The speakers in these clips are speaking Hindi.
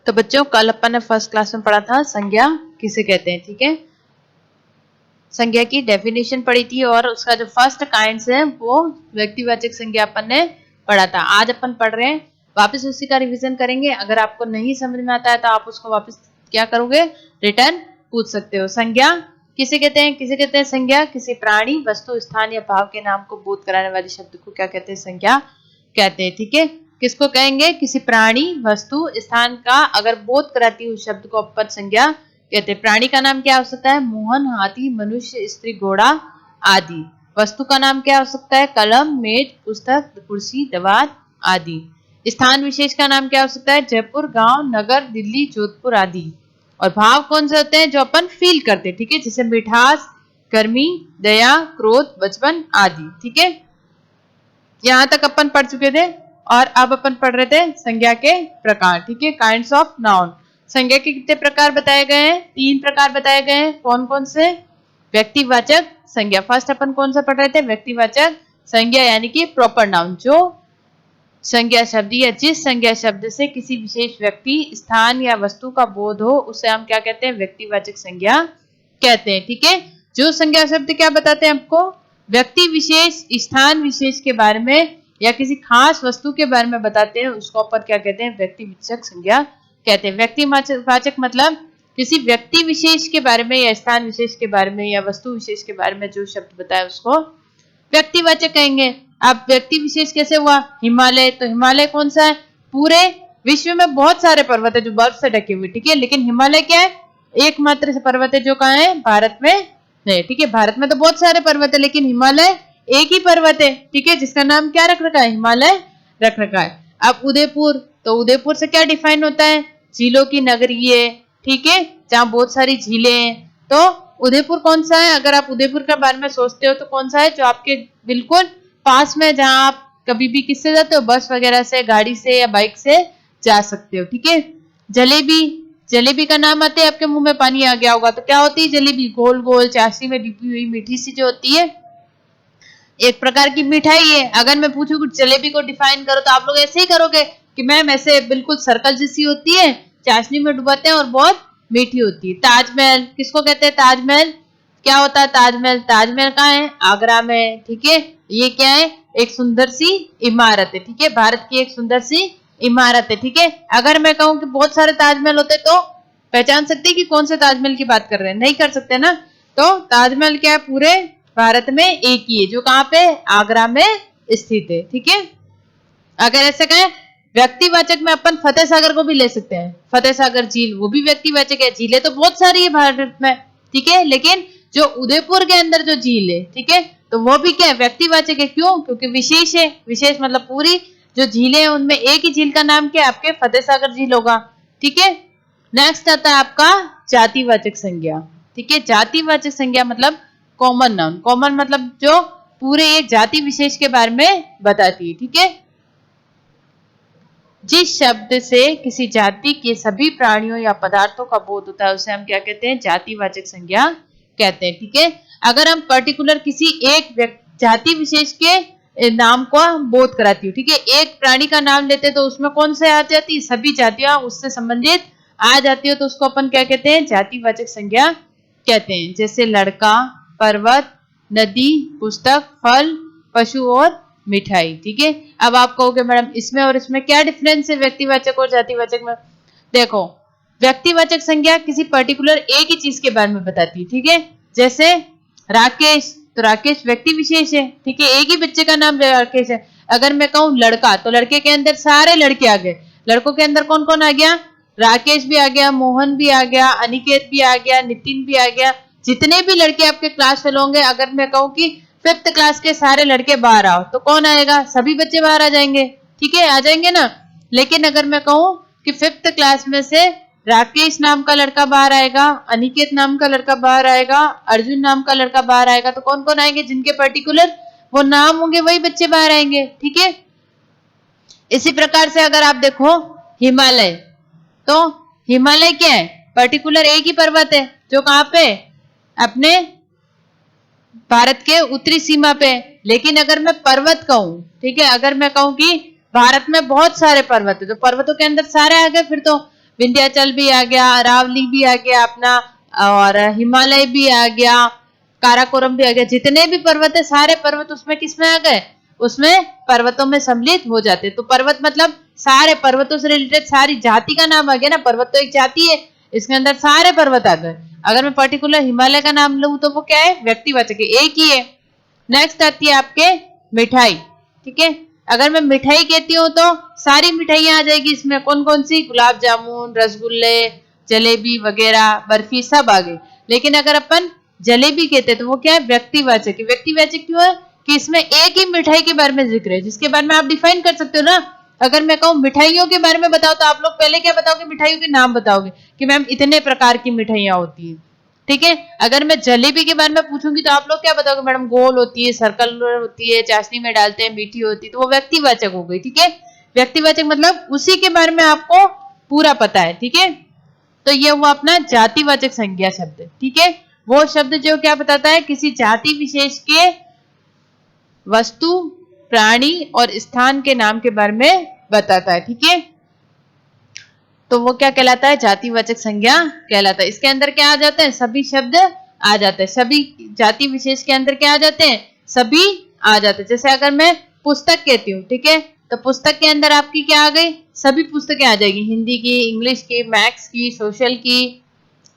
तो बच्चों कल अपन ने फर्स्ट क्लास में पढ़ा था संज्ञा किसे कहते हैं। ठीक है, संज्ञा की डेफिनेशन पढ़ी थी और उसका जो फर्स्ट काइंड्स है वो व्यक्तिवाचक संज्ञा अपन ने पढ़ा था। आज अपन पढ़ रहे हैं, वापस उसी का रिवीजन करेंगे। अगर आपको नहीं समझ में आता है तो आप उसको वापस क्या करोगे, रिटर्न पूछ सकते हो। संज्ञा किसे कहते हैं? किसे कहते हैं संज्ञा? किसी प्राणी, वस्तु, स्थान या भाव के नाम को बोध कराने वाले शब्द को क्या कहते हैं? संज्ञा कहते हैं। ठीक है, किसको कहेंगे? किसी प्राणी, वस्तु, स्थान का अगर बोध कराती है उस शब्द को अपन संज्ञा कहते हैं। प्राणी का नाम क्या हो सकता है? मोहन, हाथी, मनुष्य, स्त्री, घोड़ा आदि। वस्तु का नाम क्या हो सकता है? कलम, मेज, पुस्तक, कुर्सी, दीवार आदि। स्थान विशेष का नाम क्या हो सकता है? जयपुर, गांव, नगर, दिल्ली, जोधपुर आदि। और भाव कौन से होते हैं? जो अपन फील करते हैं। ठीक है, जैसे मिठास, गर्मी, दया, क्रोध, बचपन आदि। ठीक है, यहां तक अपन पढ़ चुके थे और अब अपन पढ़ रहे थे संज्ञा के प्रकार। ठीक है, काइंड्स ऑफ नाउन। संज्ञा के कितने प्रकार बताए गए हैं? 3 प्रकार बताए गए हैं। कौन कौन से? व्यक्तिवाचक संज्ञा। फर्स्ट अपन कौन सा पढ़ रहे थे? व्यक्तिवाचक संज्ञा यानी कि प्रॉपर नाउन। जो संज्ञा शब्द या जिस संज्ञा शब्द से किसी विशेष व्यक्ति, स्थान या वस्तु का बोध हो उसे हम क्या कहते हैं? व्यक्तिवाचक संज्ञा कहते हैं। ठीक है, जो संज्ञा शब्द क्या बताते हैं आपको? व्यक्ति विशेष, स्थान विशेष के बारे में या किसी खास वस्तु के बारे में बताते हैं, उसको अपन क्या कहते हैं? व्यक्तिवाचक संज्ञा कहते हैं। व्यक्तिवाचक मतलब किसी व्यक्ति विशेष के बारे में या स्थान विशेष के बारे में या वस्तु विशेष के बारे में जो शब्द बताया उसको व्यक्तिवाचक कहेंगे। अब व्यक्ति विशेष कैसे हुआ? हिमालय, तो हिमालय कौन सा है? पूरे विश्व में बहुत सारे पर्वत है जो बर्फ से ढके हुए। ठीक है, लेकिन हिमालय क्या है? एकमात्र से पर्वत है जो कहाँ है? भारत में नहीं। ठीक है, भारत में तो बहुत सारे पर्वत है लेकिन हिमालय एक ही पर्वत है। ठीक है, जिसका नाम क्या रख रखा है? हिमालय रख रखा है। अब उदयपुर, तो उदयपुर से क्या डिफाइन होता है? झीलों की नगरी है। ठीक है, जहाँ बहुत सारी झीलें हैं। तो उदयपुर कौन सा है? अगर आप उदयपुर के बारे में सोचते हो तो कौन सा है? जो आपके बिल्कुल पास में, जहाँ आप कभी भी किससे जाते हो? बस वगैरह से, गाड़ी से या बाइक से जा सकते हो। ठीक है, जलेबी, जलेबी का नाम आते हैं आपके मुंह में पानी आ गया होगा। तो क्या होती है जलेबी? गोल गोल चाशनी में डूबी हुई मीठी सी जो होती है, एक प्रकार की मिठाई है। अगर मैं पूछूं कि जलेबी को डिफाइन करो तो आप लोग ऐसे ही करोगे कि मैम ऐसे बिल्कुल सर्कल जैसी होती है, चाशनी में डुबाते हैं और बहुत मीठी होती है। ताजमहल किसको कहते हैं? ताजमहल क्या होता है? ताजमहल, ताजमहल कहाँ है? आगरा में। ठीक है, ये क्या है? एक सुंदर सी इमारत है। ठीक है, भारत की एक सुंदर सी इमारत है। ठीक है, अगर मैं कहूं कि बहुत सारे ताजमहल होते तो पहचान सकते कि कौन से ताजमहल की बात कर रहे हैं? नहीं कर सकते ना। तो ताजमहल क्या है? पूरे भारत में एक ही है जो कहाँ पे? आगरा में स्थित है। ठीक है, अगर ऐसे कहें व्यक्तिवाचक में अपन फतेह सागर को भी ले सकते हैं। फतेह सागर झील वो भी व्यक्तिवाचक है। झीलें तो बहुत सारी है भारत में। ठीक है, लेकिन जो उदयपुर के अंदर जो झील है, ठीक है, तो वो भी क्या है? व्यक्तिवाचक है। क्यों? क्योंकि विशेष है। विशेष मतलब पूरी जो झीलें हैं उनमें एक ही झील का नाम क्या है? आपके फतेह सागर झील होगा। ठीक है, नेक्स्ट आता है आपका जातिवाचक संज्ञा। ठीक है, जातिवाचक संज्ञा मतलब कॉमन नाउन। कॉमन मतलब जो पूरे एक जाति विशेष के बारे में बताती है। ठीक है, जिस शब्द से किसी जाति के सभी प्राणियों या पदार्थों का बोध होता है उसे हम क्या कहते हैं? जातिवाचक संज्ञा कहते हैं। ठीक है, अगर हम पर्टिकुलर किसी एक जाति विशेष के नाम को बोध कराती हूँ, ठीक है, एक प्राणी का नाम लेते तो उसमें कौन से आ जाती है? सभी जातियां उससे संबंधित आ जाती हो तो उसको अपन क्या कहते हैं? जातिवाचक संज्ञा कहते हैं। जैसे लड़का, पर्वत, नदी, पुस्तक, फल, पशु और मिठाई। ठीक है, अब आप कहोगे मैडम इसमें और इसमें क्या डिफरेंस है व्यक्तिवाचक और जातिवाचक में? देखो, व्यक्तिवाचक संज्ञा किसी पर्टिकुलर एक ही चीज के बारे में बताती है। ठीक है, जैसे राकेश, तो राकेश व्यक्ति विशेष है। ठीक है, एक ही बच्चे का नाम राकेश है। अगर मैं कहूं लड़का, तो लड़के के अंदर सारे लड़के आ गए। लड़कों के अंदर कौन कौन आ गया? राकेश भी आ गया, मोहन भी आ गया, अनिकेत भी आ गया, नितिन भी आ गया। जितने भी लड़के आपके क्लास फेल होंगे, अगर मैं कहूं कि 5th क्लास के सारे लड़के बाहर आओ तो कौन आएगा? सभी बच्चे बाहर आ जाएंगे। ठीक है, आ जाएंगे ना। लेकिन अगर मैं कहूं कि 5th क्लास में से राकेश नाम का लड़का बाहर आएगा, अनिकेत नाम का लड़का बाहर आएगा, अर्जुन नाम का लड़का बाहर आएगा, तो कौन कौन आएंगे? जिनके पर्टिकुलर वो नाम होंगे वही बच्चे बाहर आएंगे। ठीक है, इसी प्रकार से अगर आप देखो हिमालय, तो हिमालय क्या है? पर्टिकुलर एक ही पर्वत है जो कहाँ पे? अपने भारत के उत्तरी सीमा पे। लेकिन अगर मैं पर्वत कहूं, ठीक है, अगर मैं कहूं कि भारत में बहुत सारे पर्वत है तो पर्वतों के अंदर सारे आ गए। फिर तो विंध्याचल भी आ गया, अरावली भी आ गया अपना, और हिमालय भी आ गया, काराकोरम भी आ गया। जितने भी पर्वत है सारे पर्वत उसमें किसमें आ गए, उसमें पर्वतों में सम्मिलित हो जाते। तो पर्वत मतलब सारे पर्वतों से रिलेटेड सारी जाति का नाम आ गया ना, पर्वत तो एक जाति है, इसके अंदर सारे पर्वत आ गए। अगर मैं पर्टिकुलर हिमालय का नाम लूं तो वो क्या है, व्यक्तिवाचक है, एक ही है। नेक्स्ट आती है आपके मिठाई, ठीक है। अगर मैं मिठाई कहती हूँ तो सारी मिठाइयां आ जाएगी इसमें, कौन कौन सी, गुलाब जामुन, रसगुल्ले, जलेबी वगैरह, बर्फी सब आ गई। लेकिन अगर अपन जलेबी कहते हैं तो वो क्या है, व्यक्तिवाचक है। व्यक्तिवाचक क्यों है कि इसमें एक ही मिठाई के बारे में जिक्र है, जिसके बारे में आप डिफाइन कर सकते हो ना। अगर मैं कहूँ मिठाइयों के बारे में बताओ तो आप लोग पहले क्या बताओगे, मिठाइयों के नाम बताओगे कि मैम इतने प्रकार की मिठाइयां होती है, ठीक है। अगर मैं जलेबी के बारे में पूछूंगी तो आप लोग क्या बताओगे, मैडम गोल होती है, सर्कल होती है, चाशनी में डालते हैं, मीठी होती है। तो वो व्यक्तिवाचक हो गई, ठीक है। व्यक्तिवाचक मतलब उसी के बारे में आपको पूरा पता है, ठीक है। तो ये हुआ अपना जातिवाचक संज्ञा शब्द, ठीक है। वो शब्द जो क्या बताता है, किसी जाति विशेष के वस्तु, प्राणी और स्थान के नाम के बारे में बताता है, ठीक है। तो वो क्या कहलाता है, जातिवाचक संज्ञा कहलाता है। इसके अंदर क्या आ जाते हैं, सभी शब्द आ जाते हैं, सभी जाति विशेष के अंदर क्या आ जाते हैं, सभी आ जाते हैं। जैसे अगर मैं पुस्तक कहती हूँ, ठीक है, तो पुस्तक के अंदर आपकी क्या आ गई, सभी पुस्तकें आ जाएगी, हिंदी की, इंग्लिश की, मैथ्स की, सोशल की,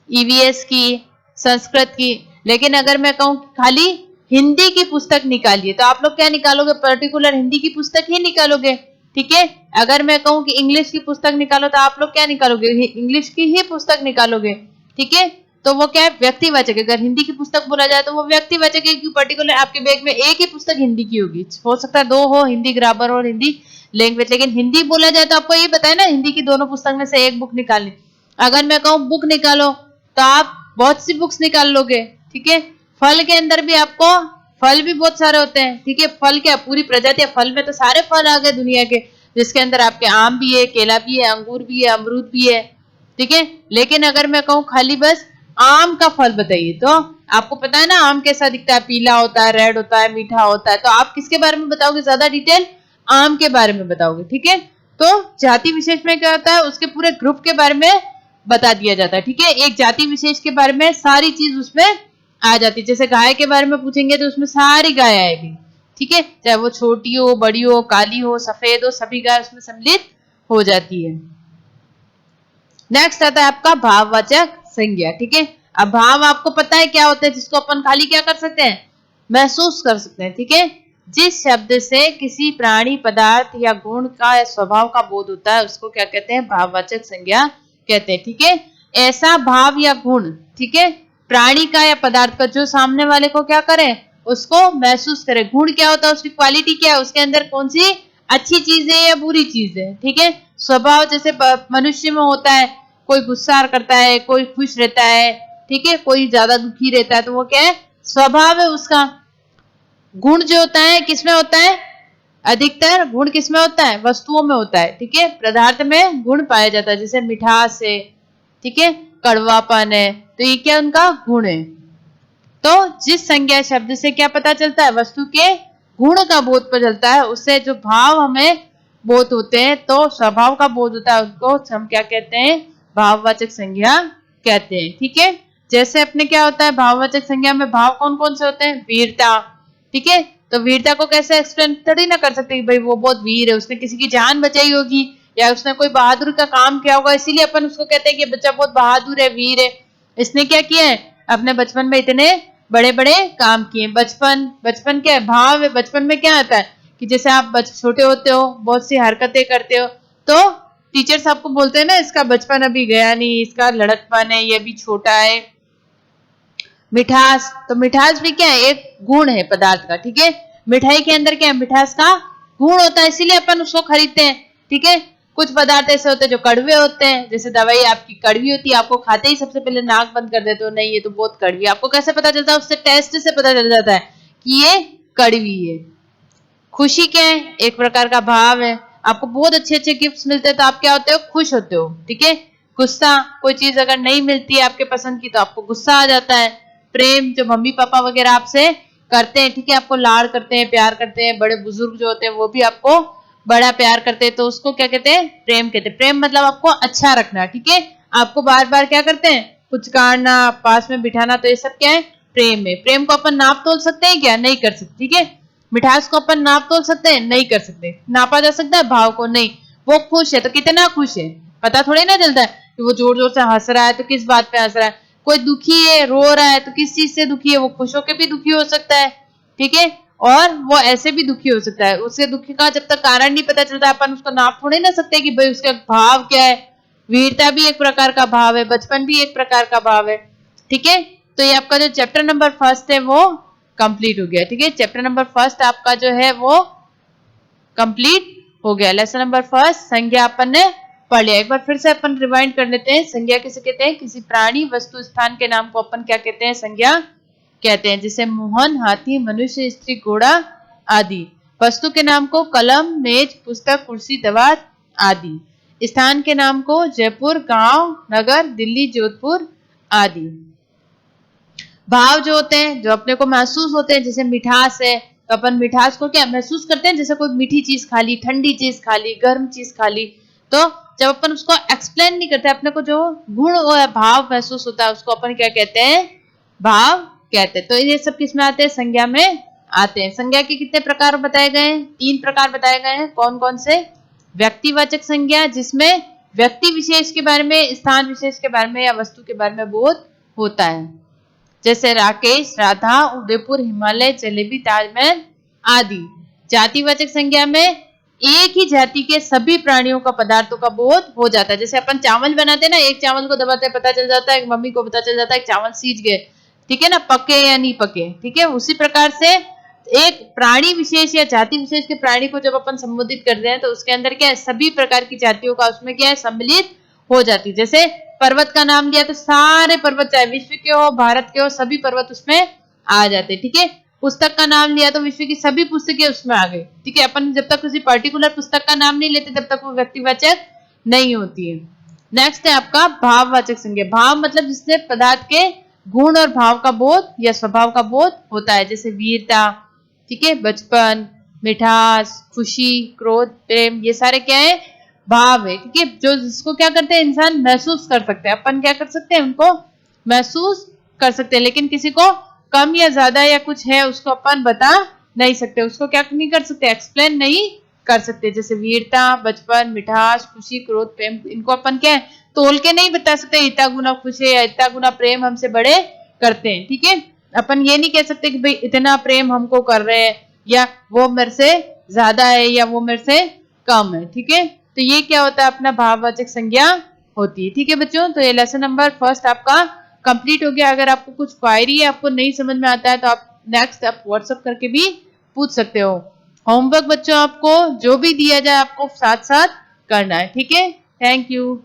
ईवीएस की, संस्कृत की। लेकिन अगर मैं कहूँ खाली हिंदी की पुस्तक निकालिए तो आप लोग क्या निकालोगे, पर्टिकुलर हिंदी की पुस्तक ही निकालोगे, ठीक है। अगर मैं कहूँ कि इंग्लिश की पुस्तक निकालो तो आप लोग क्या निकालोगे, इंग्लिश की ही पुस्तक निकालोगे, ठीक है। तो वो क्या है, व्यक्तिवाचक है। अगर हिंदी की पुस्तक बोला जाए तो वो व्यक्तिवाचक है, क्योंकि पर्टिकुलर आपके बैग में एक ही पुस्तक हिंदी की होगी, हो सकता है दो हो, हिंदी ग्रामर और हिंदी लैंग्वेज, लेकिन हिंदी बोला जाए तो आपको ये पता है ना, हिंदी की दोनों पुस्तक में से एक बुक निकालनी। अगर मैं कहूँ बुक निकालो तो आप बहुत सी बुक्स निकाल लोगे, ठीक है। फल के अंदर भी आपको, फल भी बहुत सारे होते हैं, ठीक है। फल क्या, पूरी प्रजाति, फल में तो सारे फल आ गए दुनिया के, जिसके अंदर आपके आम भी है, केला भी है, अंगूर भी है, अमरूद भी है, ठीक है। लेकिन अगर मैं कहूँ खाली बस आम का फल बताइए तो आपको पता है ना आम कैसा दिखता है, पीला होता है, रेड होता है, मीठा होता है। तो आप किसके बारे में बताओगे, ज्यादा डिटेल आम के बारे में बताओगे, ठीक है। तो जाति विशेष में क्या होता है, उसके पूरे ग्रुप के बारे में बता दिया जाता है, ठीक है। एक जाति विशेष के बारे में सारी चीज उसमें आ जाती है। जैसे गाय के बारे में पूछेंगे तो उसमें सारी गाय आएगी, ठीक है, चाहे वो छोटी हो, बड़ी हो, काली हो, सफेद हो, सभी गाय उसमें सम्मिलित हो जाती है। नेक्स्ट आता है आपका भाववाचक संज्ञा, ठीक है। अब भाव आपको पता है क्या होता है, जिसको अपन खाली क्या कर सकते हैं, महसूस कर सकते हैं, ठीक है। जिस शब्द से किसी प्राणी, पदार्थ या गुण का या स्वभाव का बोध होता है उसको क्या कहते हैं, भाववाचक संज्ञा कहते हैं, ठीक है। ऐसा भाव या गुण, ठीक है, प्राणी का या पदार्थ का जो सामने वाले को क्या करे, उसको महसूस करे। गुण क्या होता है, उसकी क्वालिटी क्या है, उसके अंदर कौन सी अच्छी चीज है या बुरी चीज है, ठीक है। स्वभाव जैसे मनुष्य में होता है, कोई गुस्सा करता है, कोई खुश रहता है, ठीक है, कोई ज्यादा दुखी रहता है, तो वो क्या है, स्वभाव है उसका। गुण जो होता है किसमें होता है, अधिकतर गुण किसमें होता है, वस्तुओं में होता है, ठीक है। पदार्थ में गुण पाया जाता है, जैसे मिठास है, ठीक है, कड़वापन है, तो ये क्या उनका गुण है। तो जिस संज्ञा शब्द से क्या पता चलता है, वस्तु के गुण का बोध पता चलता है, उससे जो भाव हमें बोध होते हैं, तो स्वभाव का बोध होता है, उसको हम क्या कहते हैं, भाववाचक संज्ञा कहते हैं, ठीक है। जैसे अपने क्या होता है, भाववाचक संज्ञा में भाव कौन कौन से होते हैं, वीरता, ठीक है। तो वीरता को कैसे एक्सप्लेन थोड़ी ना कर सकते कि भाई वो बहुत वीर है, उसने किसी की जान बचाई होगी या उसने कोई बहादुर का काम किया होगा, इसीलिए अपन उसको कहते हैं कि बच्चा बहुत बहादुर है, वीर है। इसने क्या किया है, अपने बचपन में इतने बड़े बड़े काम किए। बचपन क्या है, भाव है। बचपन में क्या आता है कि जैसे आप छोटे होते हो, बहुत सी हरकतें करते हो, तो टीचर्स आपको बोलते हैं ना, इसका बचपन अभी गया नहीं, इसका लड़कपन है, ये अभी छोटा है। मिठास, तो मिठास भी क्या है, एक गुण है पदार्थ का, ठीक है। मिठाई के अंदर क्या है, मिठास का गुण होता है, इसीलिए अपन उसको खरीदते हैं, ठीक है। कुछ पदार्थ ऐसे होते हैं जो कड़वे होते हैं, जैसे दवाई आपकी कड़वी होती है, आपको खाते ही सबसे पहले नाक बंद कर देते हो, नहीं ये तो बहुत कड़वी है। आपको कैसे पता चलता है, उससे टेस्ट से पता चल जाता है कि ये कड़वी है। खुशी क्या है, एक प्रकार का भाव है। आपको बहुत अच्छे अच्छे गिफ्ट्स मिलते हैं तो आप क्या होते हो, खुश होते हो, ठीक है। गुस्सा, कोई चीज अगर नहीं मिलती है आपके पसंद की तो आपको गुस्सा आ जाता है। प्रेम, जो मम्मी पापा वगैरह आपसे करते हैं, ठीक है, आपको लाड़ करते हैं, प्यार करते हैं, बड़े बुजुर्ग जो होते हैं वो भी आपको बड़ा प्यार करते हैं तो उसको क्या कहते हैं, प्रेम कहते हैं। प्रेम मतलब आपको अच्छा रखना, ठीक है, आपको बार बार क्या करते हैं, पुचकारना, पास में बिठाना, तो ये सब क्या है, प्रेम है। प्रेम को अपन नाप तोल सकते हैं क्या, नहीं कर सकते, ठीक है। मिठास को अपन नाप तोल सकते हैं, नहीं कर सकते। नापा जा सकता है भाव को, नहीं। वो खुश है तो कितना खुश है पता थोड़ी ना चलता है कि वो जोर जोर से हंस रहा है तो किस बात पे हंस रहा है। कोई दुखी है, रो रहा है, तो किस चीज से दुखी है, वो खुश होकर भी दुखी हो सकता है, ठीक है, और वो ऐसे भी दुखी हो सकता है। उसके दुखी का जब तक कारण नहीं पता चलता अपन उसको नाप थोड़े ना सकते कि भाई उसका भाव क्या है। वीरता भी एक प्रकार का भाव है, बचपन भी एक प्रकार का भाव है, ठीक है। तो ये आपका जो चैप्टर नंबर फर्स्ट है वो कंप्लीट हो गया, ठीक है। चैप्टर नंबर फर्स्ट आपका जो है वो कंप्लीट हो गया। लेसन नंबर फर्स्ट संज्ञा अपन ने पढ़ लिया। एक बार फिर से अपन रिवाइंड कर लेते हैं। संज्ञा किसे कहते हैं, किसी प्राणी, वस्तु, स्थान के नाम को अपन क्या कहते हैं, संज्ञा कहते हैं। जैसे मोहन, हाथी, मनुष्य, स्त्री, घोड़ा आदि। वस्तु के नाम को कलम, मेज, पुस्तक, कुर्सी, दवात आदि। स्थान के नाम को जयपुर, गांव, नगर, दिल्ली, जोधपुर आदि। भाव जो होते हैं, जो अपने को महसूस होते हैं, जैसे मिठास है तो अपन मिठास को क्या महसूस करते हैं, जैसे कोई मीठी चीज खा ली, ठंडी चीज खा ली, गर्म चीज खा ली, तो जब अपन उसको एक्सप्लेन नहीं करते, अपने को जो गुण और भाव महसूस होता है उसको अपन क्या कहते हैं, भाव कहते हैं। तो ये सब किस में आते हैं, संज्ञा में आते हैं। संज्ञा के कितने प्रकार बताए गए हैं, 3 प्रकार बताए गए हैं। कौन कौन से, व्यक्तिवाचक संज्ञा जिसमें व्यक्ति विशेष के बारे में, स्थान विशेष के बारे में या वस्तु के बारे में बोध होता है, जैसे राकेश, राधा, उदयपुर, हिमालय, जलेबी, ताजमहल आदि। जातिवाचक संज्ञा में एक ही जाति के सभी प्राणियों का, पदार्थों का बोध हो जाता है। जैसे अपन चावल बनाते हैं ना, एक चावल को दबाते हैं पता चल जाता है, मम्मी को पता चल जाता है चावल सीज गए, ठीक है ना, पके या नहीं पके, ठीक है। उसी प्रकार से एक प्राणी विशेष या जाति विशेष के प्राणी को जब अपन संबोधित करते हैं तो उसके अंदर क्या है, सभी प्रकार की जातियों का उसमें क्या है, सम्मिलित हो जाती है। जैसे पर्वत का नाम लिया तो सारे पर्वत, चाहे विश्व के हो, भारत के हो, सभी पर्वत उसमें आ जाते, ठीक है। पुस्तक का नाम लिया तो विश्व की सभी पुस्तकें उसमें आ गई, ठीक है। अपन जब तक किसी पर्टिकुलर पुस्तक का नाम नहीं लेते तब तक वो व्यक्तिवाचक नहीं होती है। नेक्स्ट है आपका भाववाचक संज्ञा। भाव मतलब जिससे पदार्थ के गुण और भाव का बोध या स्वभाव का बोध होता है, जैसे वीरता, ठीक है, बचपन, मिठास, खुशी, क्रोध, प्रेम, ये सारे क्या है, भाव है, ठीक है, जो जिसको क्या करते हैं इंसान महसूस कर सकते हैं। अपन क्या कर सकते हैं, उनको महसूस कर सकते हैं, लेकिन किसी को कम या ज्यादा या कुछ है उसको अपन बता नहीं सकते, उसको क्या नहीं कर सकते, एक्सप्लेन नहीं कर सकते। जैसे वीरता, बचपन, मिठास, खुशी, क्रोध, प्रेम, इनको अपन क्या है, तोल के नहीं बता सकते, इतना गुना खुशी है, इतना गुना प्रेम हमसे बड़े करते हैं, ठीक है। अपन ये नहीं कह सकते कि भाई इतना प्रेम हमको कर रहे हैं, या वो मेरे से ज्यादा है या वो मेरे से कम है, ठीक है। तो ये क्या होता है, अपना भाववाचक संज्ञा होती है, ठीक है बच्चों। तो ये लेसन नंबर फर्स्ट आपका कंप्लीट हो गया। अगर आपको कुछ क्वायरी है, आपको नहीं समझ में आता है, तो आप नेक्स्ट आप व्हाट्सएप करके भी पूछ सकते हो। होमवर्क बच्चों आपको जो भी दिया जाए आपको साथ साथ करना है, ठीक है। Thank you.